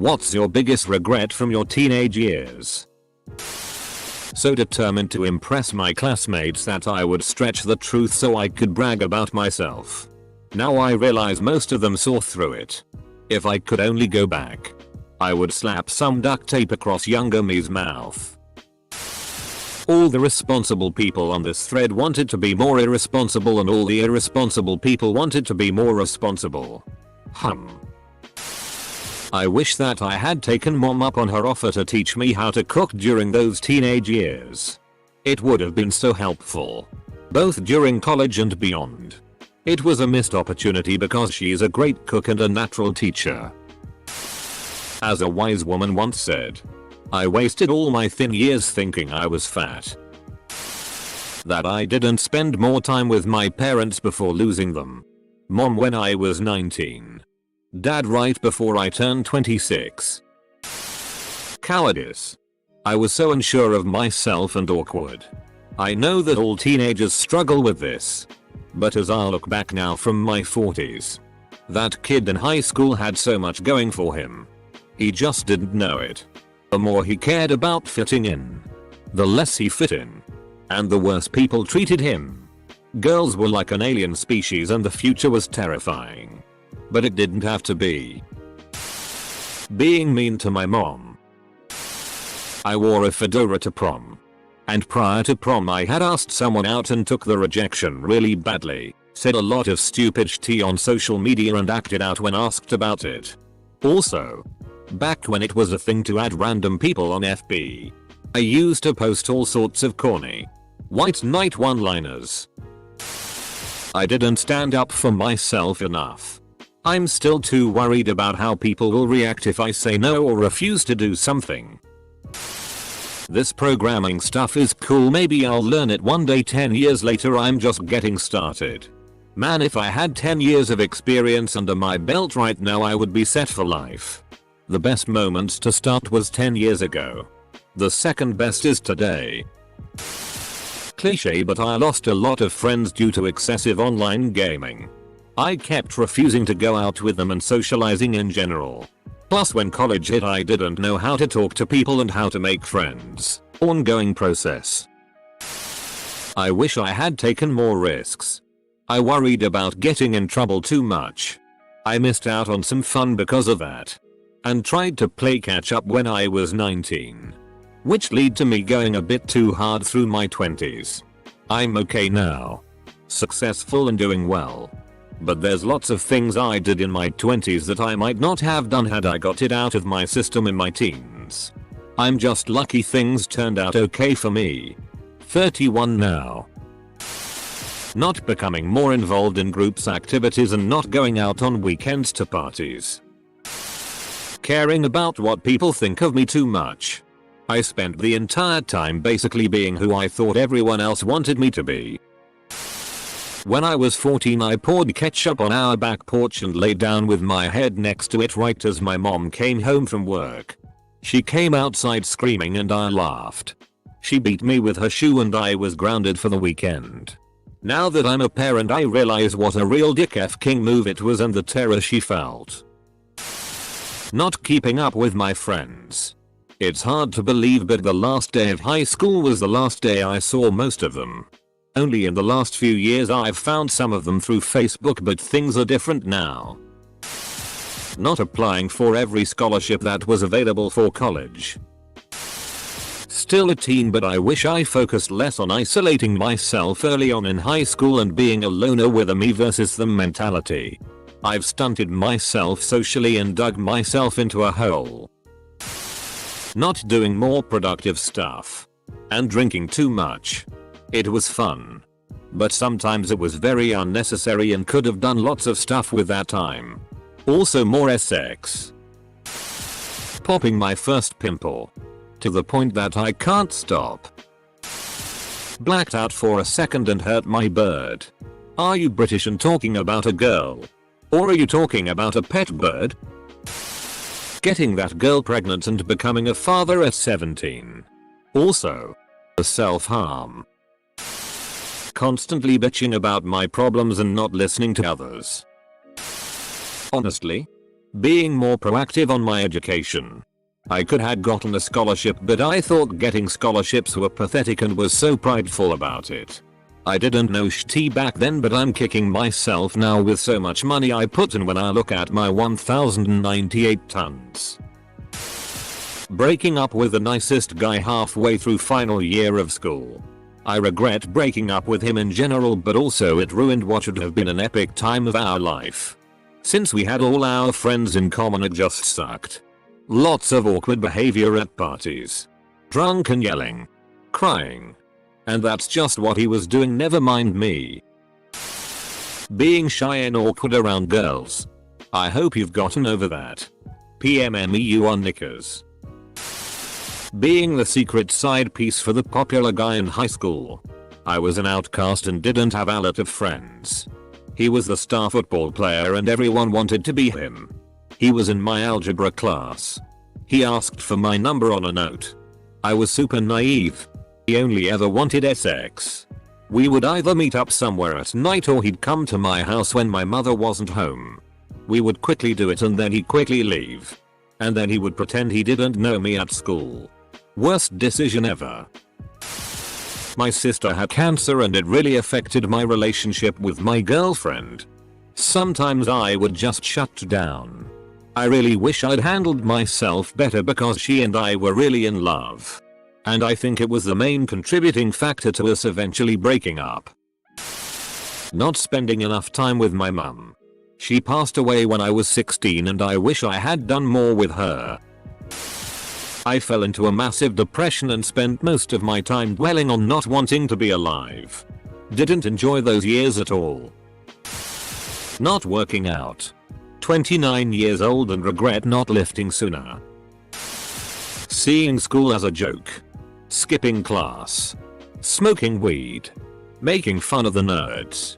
What's your biggest regret from your teenage years? So determined to impress my classmates that I would stretch the truth so I could brag about myself. Now I realize most of them saw through it. If I could only go back, I would slap some duct tape across younger me's mouth. All the responsible people on this thread wanted to be more irresponsible and all the irresponsible people wanted to be more responsible. I wish that I had taken mom up on her offer to teach me how to cook during those teenage years. It would have been so helpful. Both during college and beyond. It was a missed opportunity because she's a great cook and a natural teacher. As a wise woman once said, I wasted all my thin years thinking I was fat. That I didn't spend more time with my parents before losing them. Mom when I was 19. Dad right before I turned 26. Cowardice. I was so unsure of myself and awkward. I know that all teenagers struggle with this. But as I look back now from my 40s, that kid in high school had so much going for him. He just didn't know it. The more he cared about fitting in, the less he fit in. And the worse people treated him. Girls were like an alien species and the future was terrifying. But it didn't have to be. Being mean to my mom. I wore a fedora to prom. And prior to prom I had asked someone out and took the rejection really badly, said a lot of stupid shit on social media and acted out when asked about it. Also, back when it was a thing to add random people on FB, I used to post all sorts of corny white knight one-liners. I didn't stand up for myself enough. I'm still too worried about how people will react if I say no or refuse to do something. This programming stuff is cool, maybe I'll learn it one day. 10 years later I'm just getting started. Man, if I had 10 years of experience under my belt right now I would be set for life. The best moment to start was 10 years ago. The second best is today. Cliche, but I lost a lot of friends due to excessive online gaming. I kept refusing to go out with them and socializing in general. Plus when college hit I didn't know how to talk to people and how to make friends. Ongoing process. I wish I had taken more risks. I worried about getting in trouble too much. I missed out on some fun because of that. And tried to play catch up when I was 19. Which led to me going a bit too hard through my 20s. I'm okay now. Successful and doing well. But there's lots of things I did in my 20s that I might not have done had I got it out of my system in my teens. I'm just lucky things turned out okay for me. 31 now. Not becoming more involved in groups activities and not going out on weekends to parties. Caring about what people think of me too much. I spent the entire time basically being who I thought everyone else wanted me to be. When I was 14 I poured ketchup on our back porch and lay down with my head next to it right as my mom came home from work. She came outside screaming and I laughed. She beat me with her shoe and I was grounded for the weekend. Now that I'm a parent I realize what a real dick F-king move it was and the terror she felt. Not keeping up with my friends. It's hard to believe but the last day of high school was the last day I saw most of them. Only in the last few years I've found some of them through Facebook, but things are different now. Not applying for every scholarship that was available for college. Still a teen, but I wish I focused less on isolating myself early on in high school and being a loner with a me versus them mentality. I've stunted myself socially and dug myself into a hole. Not doing more productive stuff. And drinking too much. It was fun. But sometimes it was very unnecessary and could have done lots of stuff with that time. Also more sex. Popping my first pimple. To the point that I can't stop. Blacked out for a second and hurt my bird. Are you British and talking about a girl? Or are you talking about a pet bird? Getting that girl pregnant and becoming a father at 17. Also. Self-harm. Constantly bitching about my problems and not listening to others. Honestly, Being more proactive on my education. I could have gotten a scholarship, but I thought getting scholarships were pathetic and was so prideful about it. I didn't know shit back then, but I'm kicking myself now with so much money I put in when I look at my 1098 tons. Breaking up with the nicest guy halfway through final year of school. I regret breaking up with him in general, but also it ruined what should have been an epic time of our life. Since we had all our friends in common, it just sucked. Lots of awkward behavior at parties. Drunk and yelling. Crying. And that's just what he was doing, never mind me. Being shy and awkward around girls. I hope you've gotten over that. PMMEU on knickers. Being the secret side piece for the popular guy in high school. I was an outcast and didn't have a lot of friends. He was the star football player and everyone wanted to be him. He was in my algebra class. He asked for my number on a note. I was super naive. He only ever wanted sex. We would either meet up somewhere at night or he'd come to my house when my mother wasn't home. We would quickly do it and then he'd quickly leave. And then he would pretend he didn't know me at school. Worst decision ever. My sister had cancer and it really affected my relationship with my girlfriend. Sometimes I would just shut down. I really wish I'd handled myself better because she and I were really in love. And I think it was the main contributing factor to us eventually breaking up. Not spending enough time with my mum. She passed away when I was 16 and I wish I had done more with her. I fell into a massive depression and spent most of my time dwelling on not wanting to be alive. Didn't enjoy those years at all. Not working out. 29 years old and regret not lifting sooner. Seeing school as a joke. Skipping class. Smoking weed. Making fun of the nerds.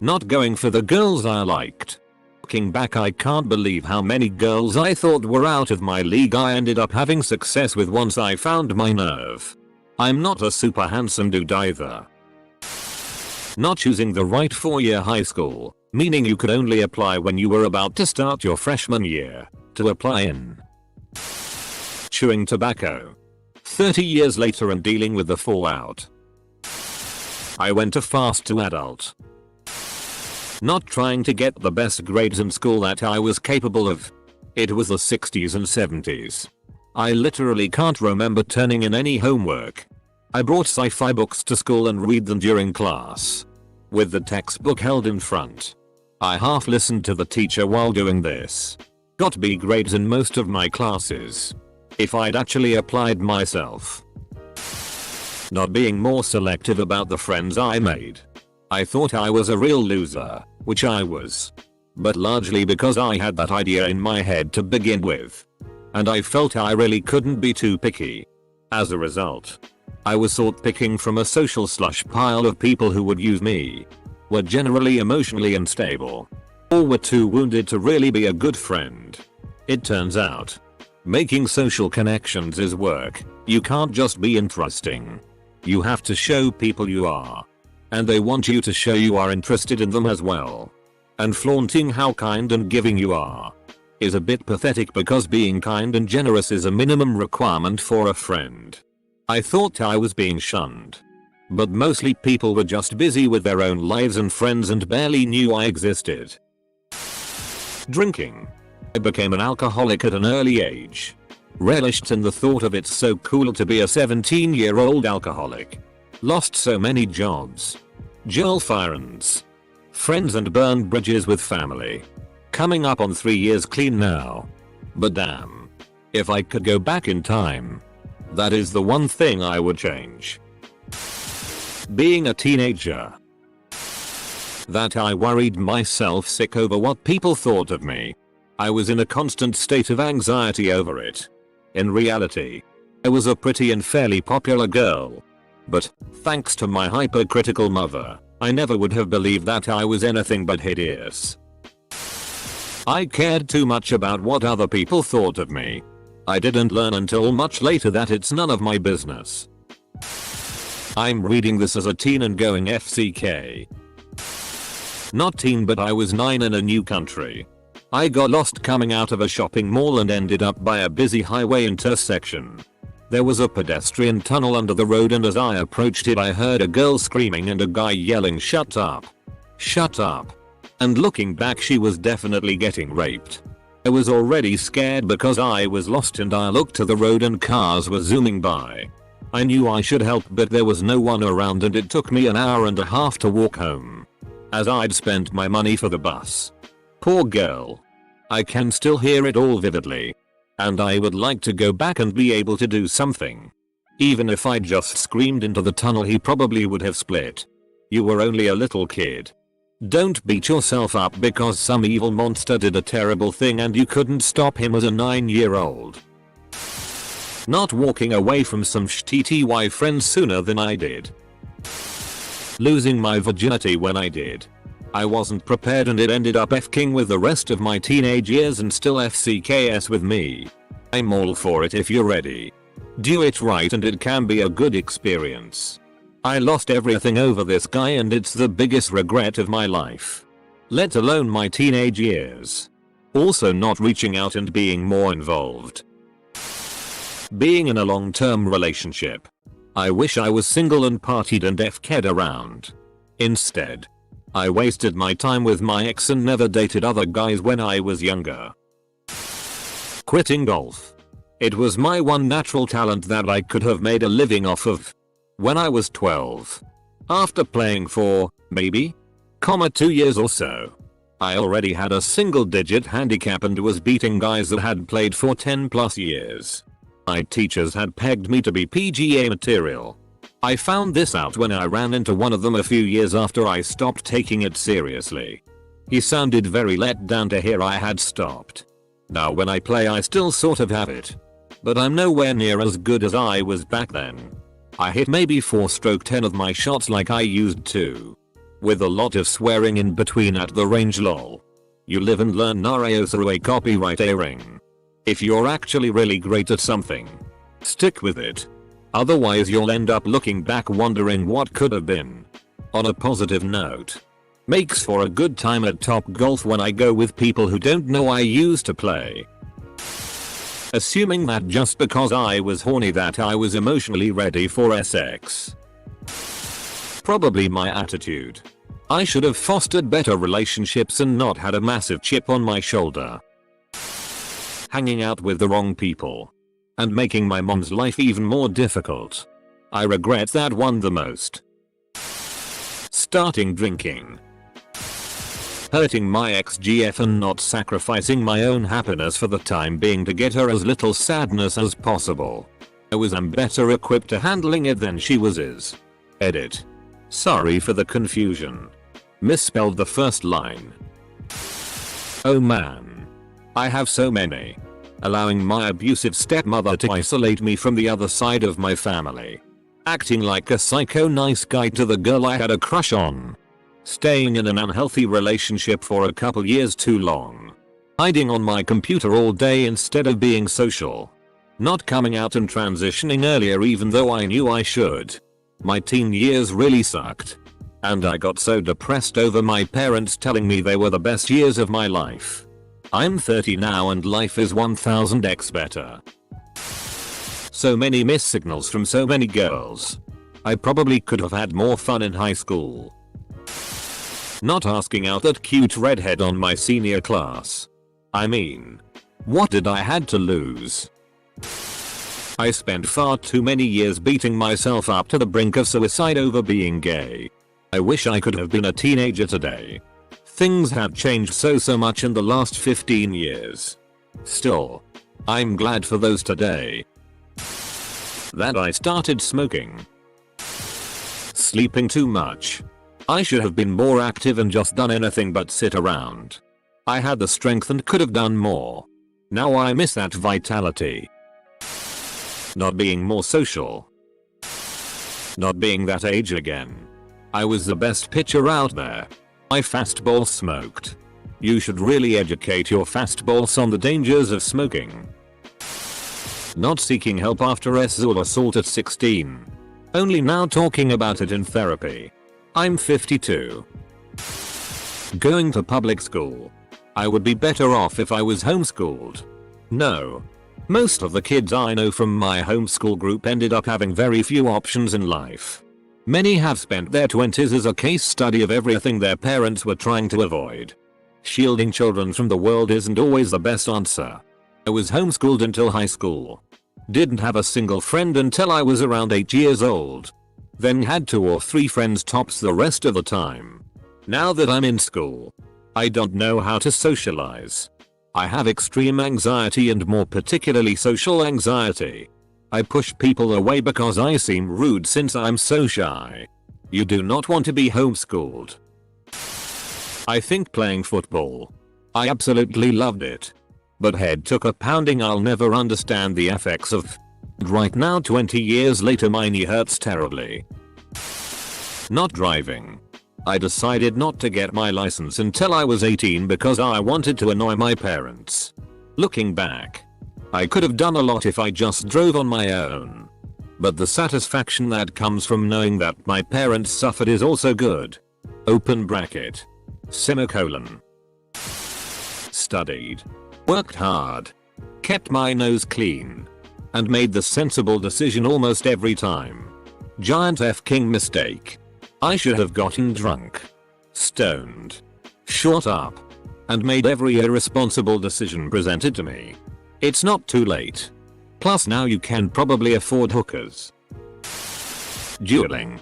Not going for the girls I liked. Looking back, I can't believe how many girls I thought were out of my league I ended up having success with once I found my nerve. I'm not a super handsome dude either. Not choosing the right 4-year high school, meaning you could only apply when you were about to start your freshman year to apply in. Chewing tobacco. 30 years later and dealing with the fallout. I went too fast to adult. Not trying to get the best grades in school that I was capable of. It was the 60s and 70s. I literally can't remember turning in any homework. I brought sci-fi books to school and read them during class. With the textbook held in front. I half listened to the teacher while doing this. Got B grades in most of my classes. If I'd actually applied myself. Not being more selective about the friends I made. I thought I was a real loser, which I was. But largely because I had that idea in my head to begin with. And I felt I really couldn't be too picky. As a result, I was sort picking from a social slush pile of people who would use me. Were generally emotionally unstable. Or were too wounded to really be a good friend. It turns out, making social connections is work. You can't just be interesting. You have to show people you are. And they want you to show you are interested in them as well. And flaunting how kind and giving you are is a bit pathetic because being kind and generous is a minimum requirement for a friend. I thought I was being shunned. But mostly people were just busy with their own lives and friends and barely knew I existed. Drinking. I became an alcoholic at an early age. Relished in the thought of it's so cool to be a 17-year-old alcoholic. Lost so many jobs. Girlfriends. Friends and burned bridges with family. Coming up on 3 years clean now. But damn. If I could go back in time. That is the one thing I would change. Being a teenager. That I worried myself sick over what people thought of me. I was in a constant state of anxiety over it. In reality, I was a pretty and fairly popular girl. But, thanks to my hypercritical mother, I never would have believed that I was anything but hideous. I cared too much about what other people thought of me. I didn't learn until much later that it's none of my business. I'm reading this as a teen and going FCK. Not teen, but I was 9 in a new country. I got lost coming out of a shopping mall and ended up by a busy highway intersection. There was a pedestrian tunnel under the road, and as I approached it I heard a girl screaming and a guy yelling, "Shut up! Shut up!" And looking back, she was definitely getting raped. I was already scared because I was lost, and I looked to the road and cars were zooming by. I knew I should help, but there was no one around, and it took me an hour and a half to walk home, as I'd spent my money for the bus. Poor girl. I can still hear it all vividly. And I would like to go back and be able to do something. Even if I just screamed into the tunnel, he probably would have split. You were only a little kid. Don't beat yourself up because some evil monster did a terrible thing and you couldn't stop him as a 9-year-old. Not walking away from some shitty friends sooner than I did. Losing my virginity when I did. I wasn't prepared and it ended up F-king with the rest of my teenage years and still FCKS with me. I'm all for it if you're ready. Do it right and it can be a good experience. I lost everything over this guy and it's the biggest regret of my life. Let alone my teenage years. Also not reaching out and being more involved. Being in a long-term relationship. I wish I was single and partied and F-ked around. Instead, I wasted my time with my ex and never dated other guys when I was younger. Quitting golf. It was my one natural talent that I could have made a living off of. When I was 12. After playing for, maybe, 2 years or so. I already had a single-digit handicap and was beating guys that had played for 10 plus years. My teachers had pegged me to be PGA material. I found this out when I ran into one of them a few years after I stopped taking it seriously. He sounded very let down to hear I had stopped. Now when I play I still sort of have it. But I'm nowhere near as good as I was back then. I hit maybe 4-stroke 10 of my shots like I used to. With a lot of swearing in between at the range, lol. You live and learn, Nario through a copyright airing. If you're actually really great at something, stick with it. Otherwise you'll end up looking back wondering what could have been. On a positive note. Makes for a good time at Top Golf when I go with people who don't know I used to play. Assuming that just because I was horny that I was emotionally ready for sex. Probably my attitude. I should have fostered better relationships and not had a massive chip on my shoulder. Hanging out with the wrong people. And making my mom's life even more difficult. I regret that one the most. Starting drinking. Hurting my ex-GF and not sacrificing my own happiness for the time being to get her as little sadness as possible. I'm better equipped to handling it than she was. Edit. Sorry for the confusion. Misspelled the first line. Oh man. I have so many. Allowing my abusive stepmother to isolate me from the other side of my family. Acting like a psycho nice guy to the girl I had a crush on. Staying in an unhealthy relationship for a couple years too long. Hiding on my computer all day instead of being social. Not coming out and transitioning earlier even though I knew I should. My teen years really sucked. And I got so depressed over my parents telling me they were the best years of my life. I'm 30 now and life is 1000x better. So many missed signals from so many girls. I probably could have had more fun in high school. Not asking out that cute redhead on my senior class. I mean, what did I had to lose? I spent far too many years beating myself up to the brink of suicide over being gay. I wish I could have been a teenager today. Things have changed so much in the last 15 years. Still, I'm glad for those today. That I started smoking. Sleeping too much. I should have been more active and just done anything but sit around. I had the strength and could have done more. Now I miss that vitality. Not being more social. Not being that age again. I was the best pitcher out there. My fastball smoked. You should really educate your fastballs on the dangers of smoking. Not seeking help after sexual assault at 16. Only now talking about it in therapy. I'm 52. Going to public school. I would be better off if I was homeschooled. No. Most of the kids I know from my homeschool group ended up having very few options in life. Many have spent their 20s as a case study of everything their parents were trying to avoid. Shielding children from the world isn't always the best answer. I was homeschooled until high school. Didn't have a single friend until I was around 8 years old. Then had 2 or 3 friends tops the rest of the time. Now that I'm in school, I don't know how to socialize. I have extreme anxiety and more particularly social anxiety. I push people away because I seem rude since I'm so shy. You do not want to be homeschooled. I think playing football. I absolutely loved it. But head took a pounding I'll never understand the effects of. Right now 20 years later my knee hurts terribly. Not driving. I decided not to get my license until I was 18 because I wanted to annoy my parents. Looking back, I could have done a lot if I just drove on my own. But the satisfaction that comes from knowing that my parents suffered is also good. Open bracket. Semicolon. Studied. Worked hard. Kept my nose clean. And made the sensible decision almost every time. Giant f-king mistake. I should have gotten drunk. Stoned. Shot up. And made every irresponsible decision presented to me. It's not too late. Plus now you can probably afford hookers. Dueling.